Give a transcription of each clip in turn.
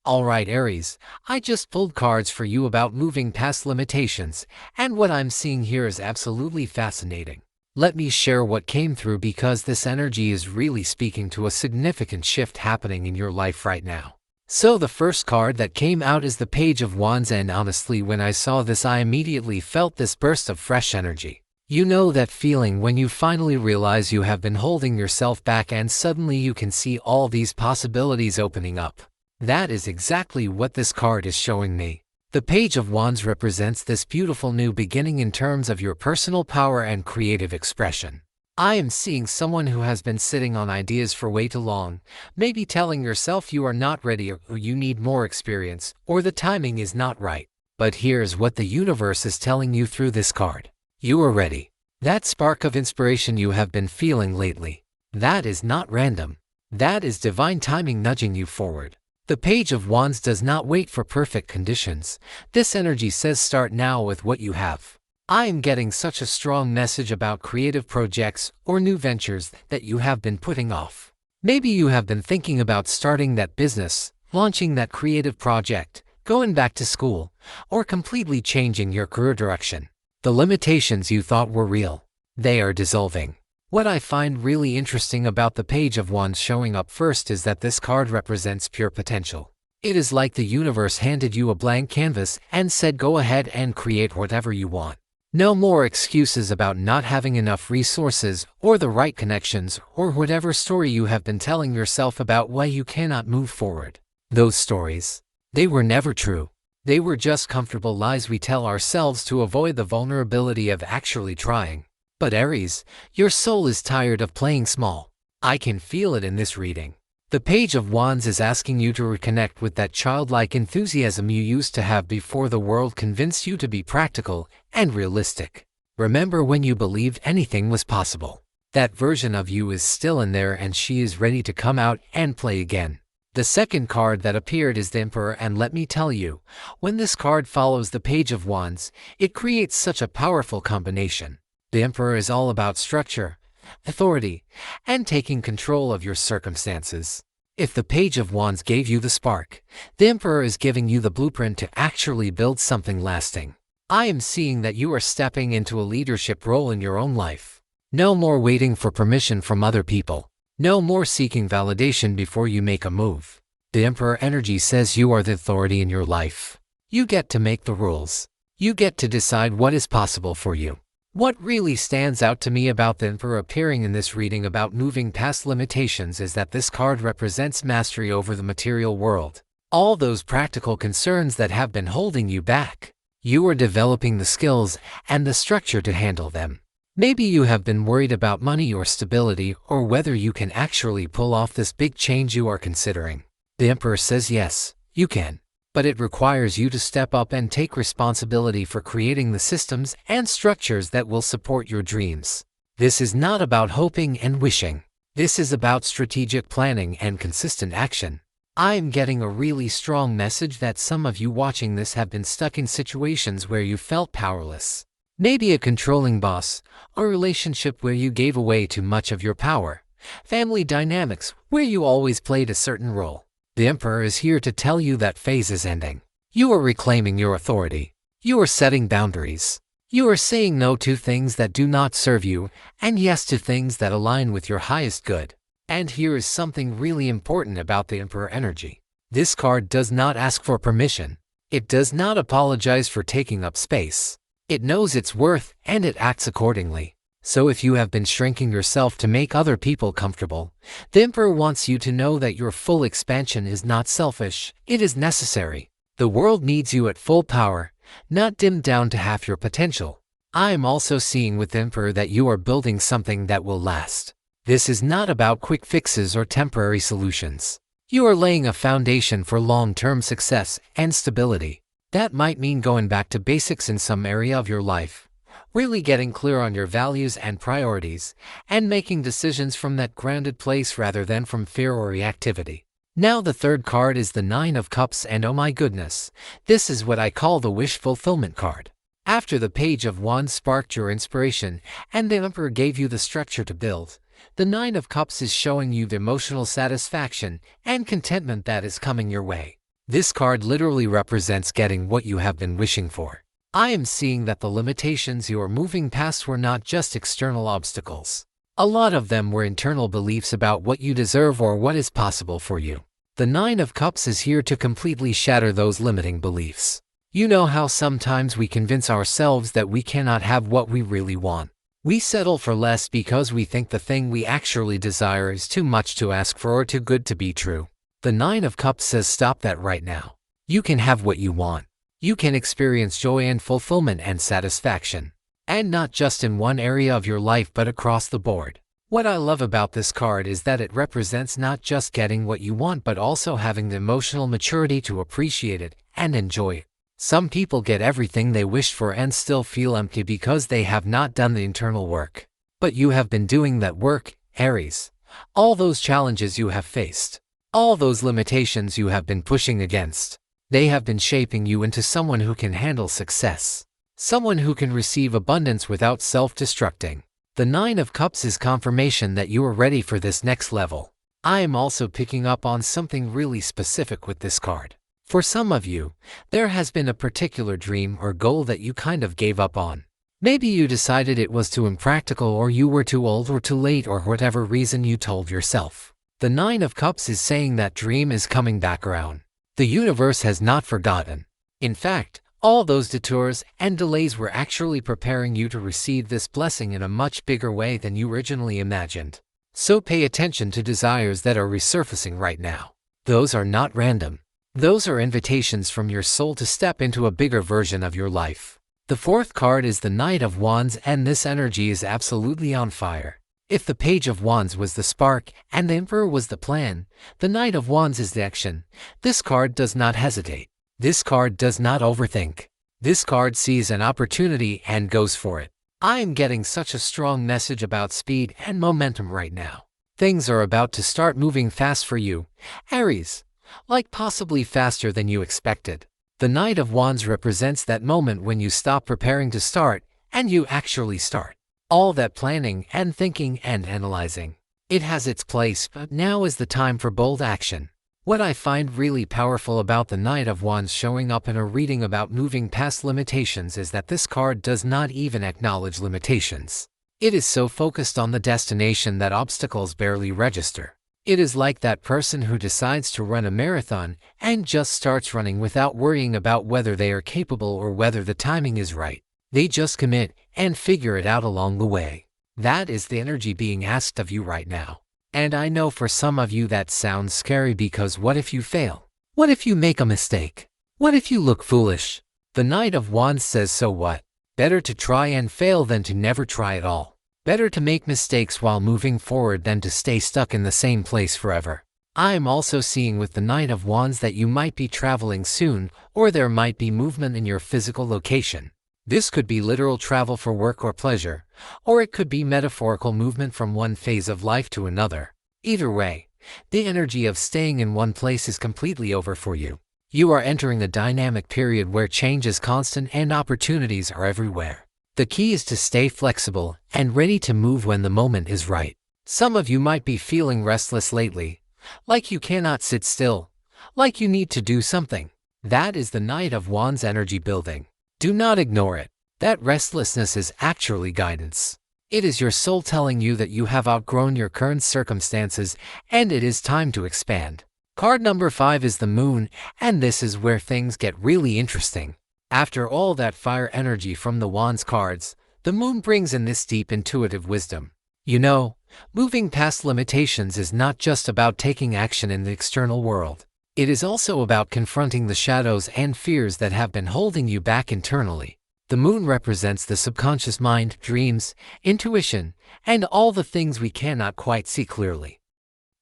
Alright Aries, I just pulled cards for you about moving past limitations, and what I'm seeing here is absolutely fascinating. Let me share what came through because this energy is really speaking to a significant shift happening in your life right now. So the first card that came out is the Page of Wands, and honestly when I saw this I immediately felt this burst of fresh energy. You know that feeling when you finally realize you have been holding yourself back and suddenly you can see all these possibilities opening up. That is exactly what this card is showing me. The Page of Wands represents this beautiful new beginning in terms of your personal power and creative expression. I am seeing someone who has been sitting on ideas for way too long, maybe telling yourself you are not ready or you need more experience or the timing is not right. But here's what the universe is telling you through this card. You are ready. That spark of inspiration you have been feeling lately, that is not random. That is divine timing nudging you forward. The Page of Wands does not wait for perfect conditions. This energy says start now with what you have. I am getting such a strong message about creative projects or new ventures that you have been putting off. Maybe you have been thinking about starting that business, launching that creative project, going back to school, or completely changing your career direction. The limitations you thought were real, they are dissolving. What I find really interesting about the Page of Wands showing up first is that this card represents pure potential. It is like the universe handed you a blank canvas and said go ahead and create whatever you want. No more excuses about not having enough resources or the right connections or whatever story you have been telling yourself about why you cannot move forward. Those stories, they were never true. They were just comfortable lies we tell ourselves to avoid the vulnerability of actually trying. But Aries, your soul is tired of playing small. I can feel it in this reading. The Page of Wands is asking you to reconnect with that childlike enthusiasm you used to have before the world convinced you to be practical and realistic. Remember when you believed anything was possible. That version of you is still in there and she is ready to come out and play again. The second card that appeared is the Emperor, and let me tell you, when this card follows the Page of Wands, it creates such a powerful combination. The Emperor is all about structure, authority, and taking control of your circumstances. If the Page of Wands gave you the spark, the Emperor is giving you the blueprint to actually build something lasting. I am seeing that you are stepping into a leadership role in your own life. No more waiting for permission from other people. No more seeking validation before you make a move. The Emperor energy says you are the authority in your life. You get to make the rules. You get to decide what is possible for you. What really stands out to me about the Emperor appearing in this reading about moving past limitations is that this card represents mastery over the material world. All those practical concerns that have been holding you back. You are developing the skills and the structure to handle them. Maybe you have been worried about money or stability or whether you can actually pull off this big change you are considering. The Emperor says yes, you can. But it requires you to step up and take responsibility for creating the systems and structures that will support your dreams. This is not about hoping and wishing. This is about strategic planning and consistent action. I am getting a really strong message that some of you watching this have been stuck in situations where you felt powerless. Maybe a controlling boss, a relationship where you gave away too much of your power, family dynamics where you always played a certain role. The Emperor is here to tell you that phase is ending. You are reclaiming your authority. You are setting boundaries. You are saying no to things that do not serve you and yes to things that align with your highest good. And here is something really important about the Emperor energy. This card does not ask for permission. It does not apologize for taking up space. It knows its worth and it acts accordingly. So if you have been shrinking yourself to make other people comfortable, the Emperor wants you to know that your full expansion is not selfish, it is necessary. The world needs you at full power, not dimmed down to half your potential. I am also seeing with the Emperor that you are building something that will last. This is not about quick fixes or temporary solutions. You are laying a foundation for long-term success and stability. That might mean going back to basics in some area of your life. Really getting clear on your values and priorities, and making decisions from that grounded place rather than from fear or reactivity. Now the third card is the Nine of Cups, and oh my goodness, this is what I call the wish fulfillment card. After the Page of Wands sparked your inspiration and the Emperor gave you the structure to build, the Nine of Cups is showing you the emotional satisfaction and contentment that is coming your way. This card literally represents getting what you have been wishing for. I am seeing that the limitations you are moving past were not just external obstacles. A lot of them were internal beliefs about what you deserve or what is possible for you. The Nine of Cups is here to completely shatter those limiting beliefs. You know how sometimes we convince ourselves that we cannot have what we really want. We settle for less because we think the thing we actually desire is too much to ask for or too good to be true. The Nine of Cups says stop that right now. You can have what you want. You can experience joy and fulfillment and satisfaction. And not just in one area of your life but across the board. What I love about this card is that it represents not just getting what you want but also having the emotional maturity to appreciate it and enjoy it. Some people get everything they wished for and still feel empty because they have not done the internal work. But you have been doing that work, Aries. All those challenges you have faced. All those limitations you have been pushing against. They have been shaping you into someone who can handle success. Someone who can receive abundance without self-destructing. The Nine of Cups is confirmation that you are ready for this next level. I am also picking up on something really specific with this card. For some of you, there has been a particular dream or goal that you kind of gave up on. Maybe you decided it was too impractical or you were too old or too late or whatever reason you told yourself. The Nine of Cups is saying that dream is coming back around. The universe has not forgotten. In fact, all those detours and delays were actually preparing you to receive this blessing in a much bigger way than you originally imagined. So pay attention to desires that are resurfacing right now. Those are not random. Those are invitations from your soul to step into a bigger version of your life. The fourth card is the Knight of Wands, and this energy is absolutely on fire. If the Page of Wands was the spark and the Emperor was the plan, the Knight of Wands is the action. This card does not hesitate. This card does not overthink. This card sees an opportunity and goes for it. I am getting such a strong message about speed and momentum right now. Things are about to start moving fast for you, Aries, like possibly faster than you expected. The Knight of Wands represents that moment when you stop preparing to start and you actually start. All that planning and thinking and analyzing. It has its place, but now is the time for bold action. What I find really powerful about the Knight of Wands showing up in a reading about moving past limitations is that this card does not even acknowledge limitations. It is so focused on the destination that obstacles barely register. It is like that person who decides to run a marathon and just starts running without worrying about whether they are capable or whether the timing is right. They just commit and figure it out along the way. That is the energy being asked of you right now. And I know for some of you that sounds scary because what if you fail? What if you make a mistake? What if you look foolish? The Knight of Wands says so what? Better to try and fail than to never try at all. Better to make mistakes while moving forward than to stay stuck in the same place forever. I am also seeing with the Knight of Wands that you might be traveling soon, or there might be movement in your physical location. This could be literal travel for work or pleasure, or it could be metaphorical movement from one phase of life to another. Either way, the energy of staying in one place is completely over for you. You are entering a dynamic period where change is constant and opportunities are everywhere. The key is to stay flexible and ready to move when the moment is right. Some of you might be feeling restless lately, like you cannot sit still, like you need to do something. That is the Knight of Wands energy building. Do not ignore it. That restlessness is actually guidance. It is your soul telling you that you have outgrown your current circumstances and it is time to expand. Card number 5 is the Moon, and this is where things get really interesting. After all that fire energy from the Wands cards, the Moon brings in this deep intuitive wisdom. You know, moving past limitations is not just about taking action in the external world. It is also about confronting the shadows and fears that have been holding you back internally. The Moon represents the subconscious mind, dreams, intuition, and all the things we cannot quite see clearly.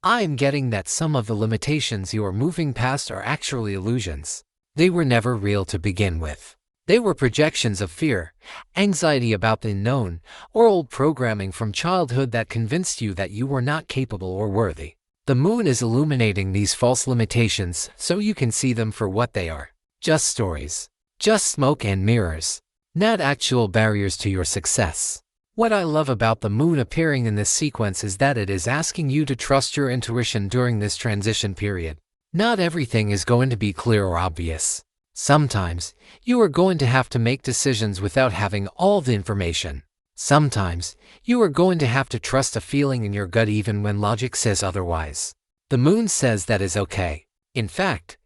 I am getting that some of the limitations you are moving past are actually illusions. They were never real to begin with. They were projections of fear, anxiety about the unknown, or old programming from childhood that convinced you that you were not capable or worthy. The Moon is illuminating these false limitations so you can see them for what they are. Just stories. Just smoke and mirrors. Not actual barriers to your success. What I love about the Moon appearing in this sequence is that it is asking you to trust your intuition during this transition period. Not everything is going to be clear or obvious. Sometimes, you are going to have to make decisions without having all the information. Sometimes, you are going to have to trust a feeling in your gut even when logic says otherwise. The moon says that is okay. In fact,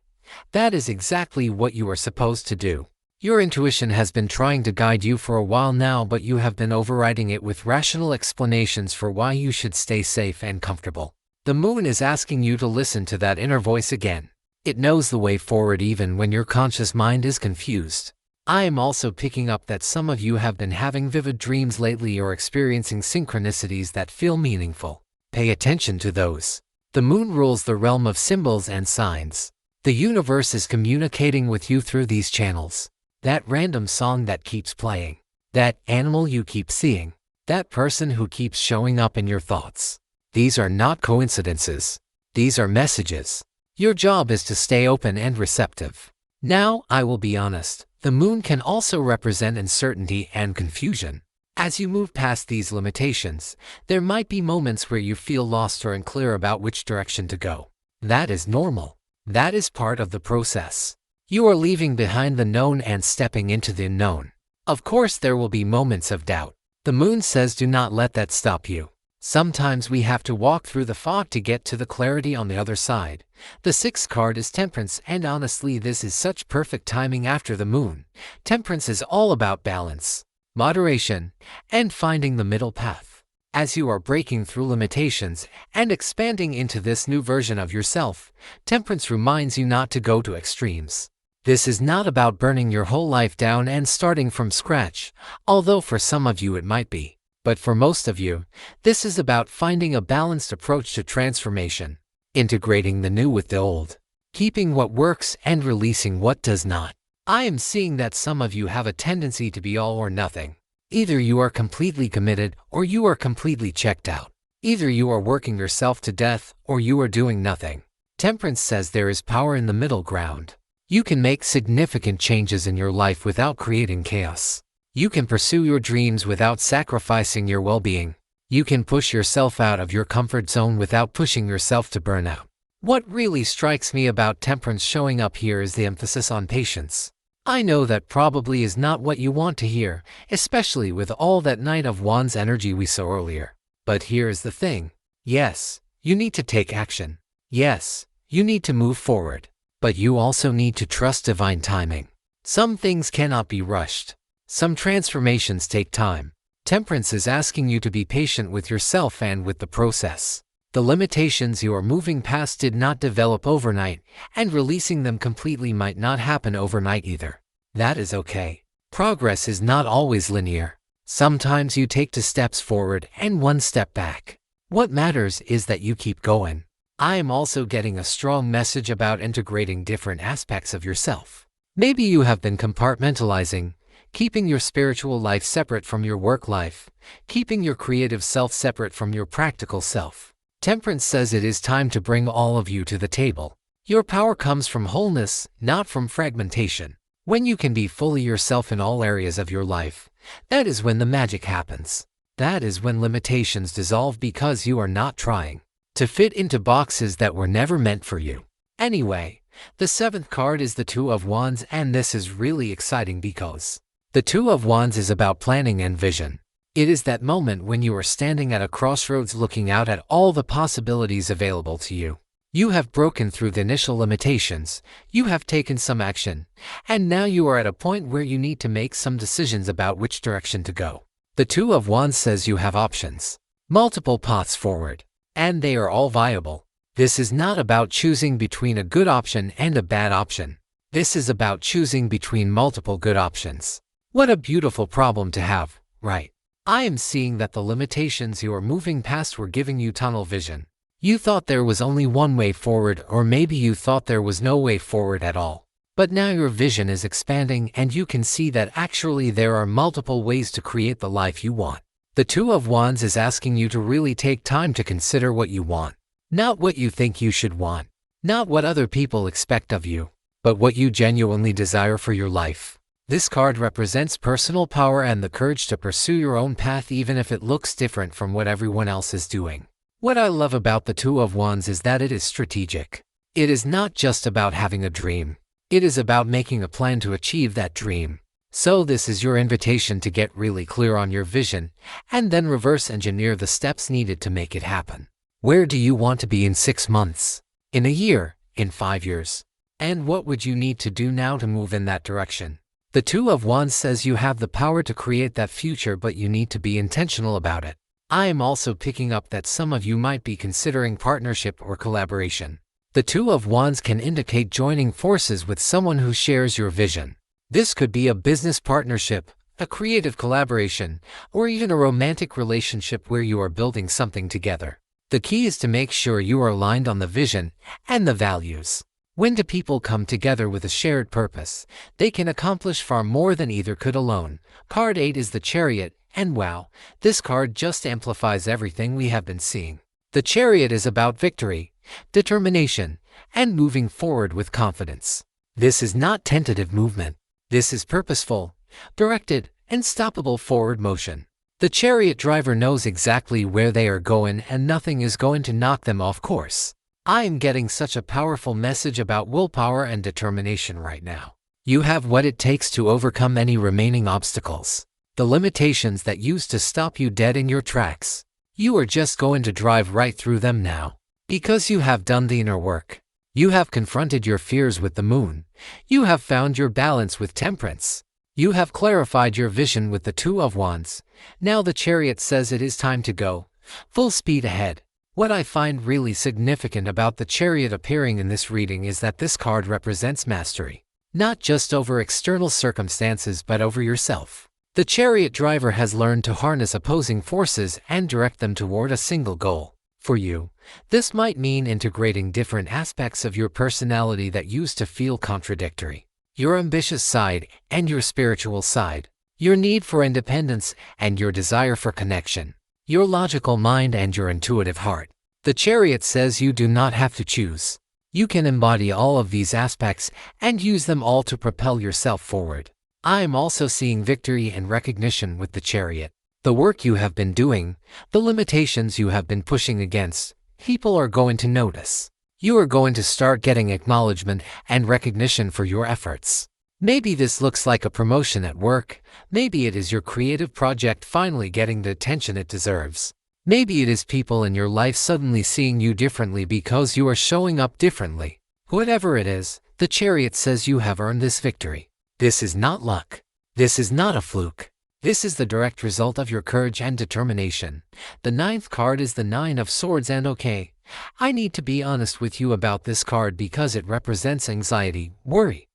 that is exactly what you are supposed to do. Your intuition has been trying to guide you for a while now, but you have been overriding it with rational explanations for why you should stay safe and comfortable. The moon is asking you to listen to that inner voice again. It knows the way forward even when your conscious mind is confused. I am also picking up that some of you have been having vivid dreams lately or experiencing synchronicities that feel meaningful. Pay attention to those. The moon rules the realm of symbols and signs. The universe is communicating with you through these channels. That random song that keeps playing. That animal you keep seeing. That person who keeps showing up in your thoughts. These are not coincidences. These are messages. Your job is to stay open and receptive. Now, I will be honest, the moon can also represent uncertainty and confusion. As you move past these limitations, there might be moments where you feel lost or unclear about which direction to go. That is normal. That is part of the process. You are leaving behind the known and stepping into the unknown. Of course, there will be moments of doubt. The moon says do not let that stop you. Sometimes we have to walk through the fog to get to the clarity on the other side. The sixth card is Temperance, and honestly this is such perfect timing after the moon. Temperance is all about balance, moderation, and finding the middle path. As you are breaking through limitations and expanding into this new version of yourself, Temperance reminds you not to go to extremes. This is not about burning your whole life down and starting from scratch, although for some of you it might be. But for most of you, this is about finding a balanced approach to transformation, integrating the new with the old, keeping what works and releasing what does not. I am seeing that some of you have a tendency to be all or nothing. Either you are completely committed or you are completely checked out. Either you are working yourself to death or you are doing nothing. Temperance says there is power in the middle ground. You can make significant changes in your life without creating chaos. You can pursue your dreams without sacrificing your well-being. You can push yourself out of your comfort zone without pushing yourself to burnout. What really strikes me about Temperance showing up here is the emphasis on patience. I know that probably is not what you want to hear, especially with all that Knight of Wands energy we saw earlier. But here is the thing. Yes, you need to take action. Yes, you need to move forward. But you also need to trust divine timing. Some things cannot be rushed. Some transformations take time. Temperance is asking you to be patient with yourself and with the process. The limitations you are moving past did not develop overnight, and releasing them completely might not happen overnight either. That is okay. Progress is not always linear. Sometimes you take 2 steps forward and 1 step back. What matters is that you keep going. I am also getting a strong message about integrating different aspects of yourself. Maybe you have been compartmentalizing, keeping your spiritual life separate from your work life, keeping your creative self separate from your practical self. Temperance says it is time to bring all of you to the table. Your power comes from wholeness, not from fragmentation. When you can be fully yourself in all areas of your life, that is when the magic happens. That is when limitations dissolve because you are not trying to fit into boxes that were never meant for you. Anyway, the 7th card is the Two of Wands, and this is really exciting because the Two of Wands is about planning and vision. It is that moment when you are standing at a crossroads looking out at all the possibilities available to you. You have broken through the initial limitations, you have taken some action, and now you are at a point where you need to make some decisions about which direction to go. The Two of Wands says you have options, multiple paths forward, and they are all viable. This is not about choosing between a good option and a bad option. This is about choosing between multiple good options. What a beautiful problem to have, right? I am seeing that the limitations you are moving past were giving you tunnel vision. You thought there was only one way forward, or maybe you thought there was no way forward at all. But now your vision is expanding and you can see that actually there are multiple ways to create the life you want. The Two of Wands is asking you to really take time to consider what you want. Not what you think you should want. Not what other people expect of you. But what you genuinely desire for your life. This card represents personal power and the courage to pursue your own path even if it looks different from what everyone else is doing. What I love about the Two of Wands is that it is strategic. It is not just about having a dream. It is about making a plan to achieve that dream. So this is your invitation to get really clear on your vision and then reverse engineer the steps needed to make it happen. Where do you want to be in 6 months? In a year? In 5 years? And what would you need to do now to move in that direction? The Two of Wands says you have the power to create that future, but you need to be intentional about it. I am also picking up that some of you might be considering partnership or collaboration. The Two of Wands can indicate joining forces with someone who shares your vision. This could be a business partnership, a creative collaboration, or even a romantic relationship where you are building something together. The key is to make sure you are aligned on the vision and the values. When two people come together with a shared purpose, they can accomplish far more than either could alone. Card 8 is the Chariot, and wow, this card just amplifies everything we have been seeing. The Chariot is about victory, determination, and moving forward with confidence. This is not tentative movement. This is purposeful, directed, and stoppable forward motion. The chariot driver knows exactly where they are going, and nothing is going to knock them off course. I am getting such a powerful message about willpower and determination right now. You have what it takes to overcome any remaining obstacles, the limitations that used to stop you dead in your tracks. You are just going to drive right through them now. Because you have done the inner work. You have confronted your fears with the moon. You have found your balance with temperance. You have clarified your vision with the Two of Wands. Now the chariot says it is time to go. Full speed ahead. What I find really significant about the chariot appearing in this reading is that this card represents mastery. Not just over external circumstances but over yourself. The chariot driver has learned to harness opposing forces and direct them toward a single goal. For you, this might mean integrating different aspects of your personality that used to feel contradictory. Your ambitious side and your spiritual side. Your need for independence and your desire for connection. Your logical mind and your intuitive heart. The chariot says you do not have to choose. You can embody all of these aspects and use them all to propel yourself forward. I am also seeing victory and recognition with the chariot. The work you have been doing, the limitations you have been pushing against, people are going to notice. You are going to start getting acknowledgement and recognition for your efforts. Maybe this looks like a promotion at work. Maybe it is your creative project finally getting the attention it deserves. Maybe it is people in your life suddenly seeing you differently because you are showing up differently. Whatever it is, the chariot says you have earned this victory. This is not luck. This is not a fluke. This is the direct result of your courage and determination. The 9th card is the 9 of Swords, and okay, I need to be honest with you about this card because it represents anxiety, worry,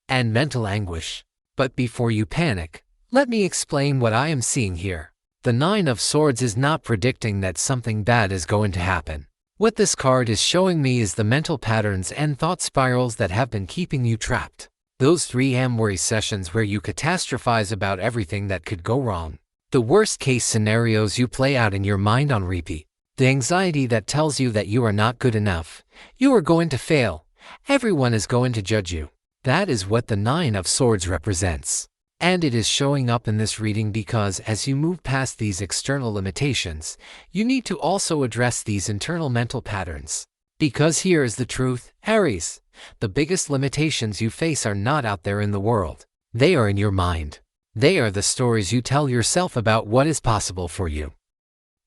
and mental anguish. But before you panic, let me explain what I am seeing here. The 9 of Swords is not predicting that something bad is going to happen. What this card is showing me is the mental patterns and thought spirals that have been keeping you trapped. Those 3am worry sessions where you catastrophize about everything that could go wrong. The worst case scenarios you play out in your mind on repeat. The anxiety that tells you that you are not good enough. You are going to fail. Everyone is going to judge you. That is what the 9 of Swords represents. And it is showing up in this reading because as you move past these external limitations, you need to also address these internal mental patterns. Because here is the truth, Aries. The biggest limitations you face are not out there in the world. They are in your mind. They are the stories you tell yourself about what is possible for you.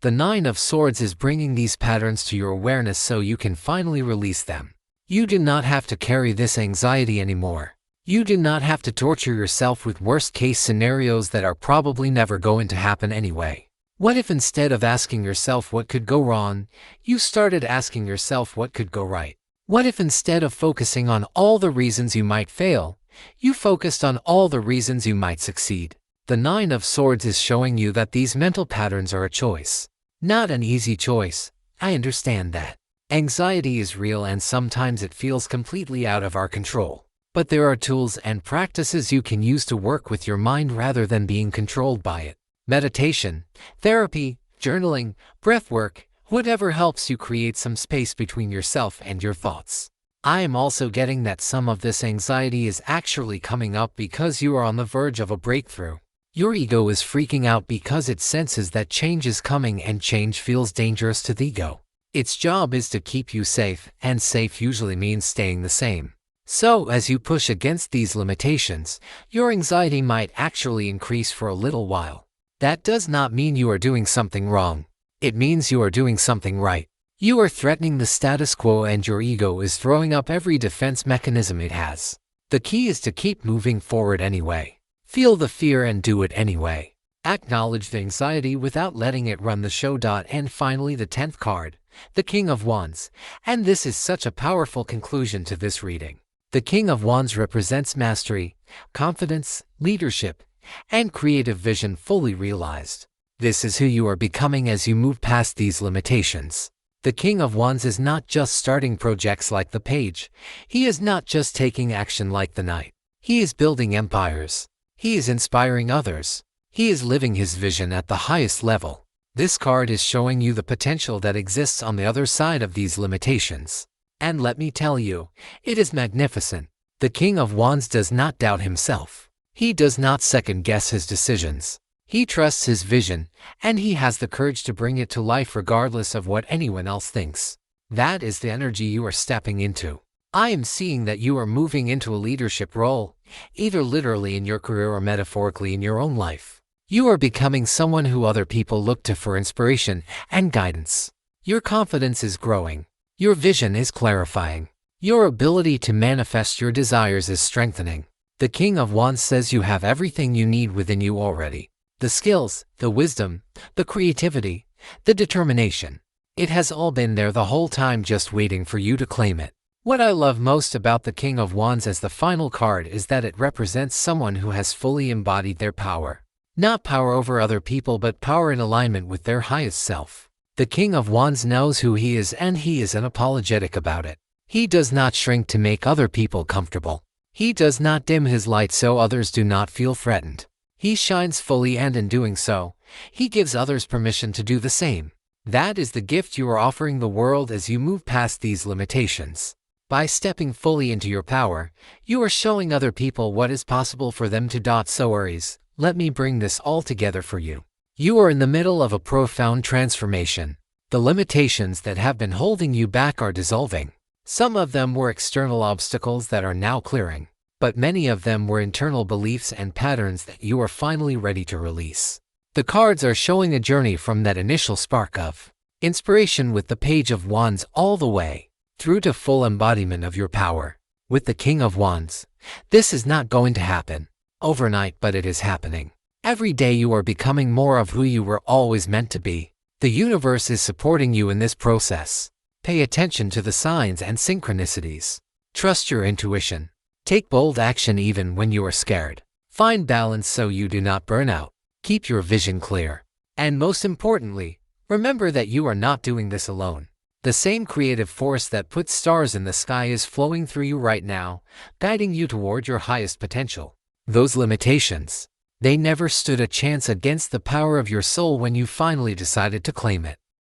The 9 of Swords is bringing these patterns to your awareness so you can finally release them. You do not have to carry this anxiety anymore. You do not have to torture yourself with worst-case scenarios that are probably never going to happen anyway. What if instead of asking yourself what could go wrong, you started asking yourself what could go right? What if instead of focusing on all the reasons you might fail, you focused on all the reasons you might succeed? The 9 of Swords is showing you that these mental patterns are a choice. Not an easy choice, I understand that. Anxiety is real and sometimes it feels completely out of our control. But there are tools and practices you can use to work with your mind rather than being controlled by it. Meditation, therapy, journaling, breathwork, whatever helps you create some space between yourself and your thoughts. I am also getting that some of this anxiety is actually coming up because you are on the verge of a breakthrough. Your ego is freaking out because it senses that change is coming and change feels dangerous to the ego. Its job is to keep you safe, and safe usually means staying the same. So, as you push against these limitations, your anxiety might actually increase for a little while. That does not mean you are doing something wrong. It means you are doing something right. You are threatening the status quo and your ego is throwing up every defense mechanism it has. The key is to keep moving forward anyway. Feel the fear and do it anyway. Acknowledge the anxiety without letting it run the show. And finally, the 10th card, the King of Wands. And this is such a powerful conclusion to this reading. The King of Wands represents mastery, confidence, leadership, and creative vision fully realized. This is who you are becoming as you move past these limitations. The King of Wands is not just starting projects like the Page. He is not just taking action like the Knight. He is building empires. He is inspiring others. He is living his vision at the highest level. This card is showing you the potential that exists on the other side of these limitations. And let me tell you, it is magnificent. The King of Wands does not doubt himself. He does not second-guess his decisions. He trusts his vision, and he has the courage to bring it to life regardless of what anyone else thinks. That is the energy you are stepping into. I am seeing that you are moving into a leadership role, either literally in your career or metaphorically in your own life. You are becoming someone who other people look to for inspiration and guidance. Your confidence is growing. Your vision is clarifying. Your ability to manifest your desires is strengthening. The King of Wands says you have everything you need within you already. The skills, the wisdom, the creativity, the determination. It has all been there the whole time, just waiting for you to claim it. What I love most about the King of Wands as the final card is that it represents someone who has fully embodied their power. Not power over other people, but power in alignment with their highest self. The King of Wands knows who he is, and he is unapologetic about it. He does not shrink to make other people comfortable. He does not dim his light so others do not feel threatened. He shines fully, and in doing so, he gives others permission to do the same. That is the gift you are offering the world as you move past these limitations. By stepping fully into your power, you are showing other people what is possible for them to. So Aries, let me bring this all together for you. You are in the middle of a profound transformation. The limitations that have been holding you back are dissolving. Some of them were external obstacles that are now clearing, but many of them were internal beliefs and patterns that you are finally ready to release. The cards are showing a journey from that initial spark of inspiration with the Page of Wands all the way through to full embodiment of your power. With the King of Wands, this is not going to happen overnight, but it is happening. Every day you are becoming more of who you were always meant to be. The universe is supporting you in this process. Pay attention to the signs and synchronicities. Trust your intuition. Take bold action even when you are scared. Find balance so you do not burn out. Keep your vision clear. And most importantly, remember that you are not doing this alone. The same creative force that puts stars in the sky is flowing through you right now, guiding you toward your highest potential. Those limitations, they never stood a chance against the power of your soul when you finally decided to claim it.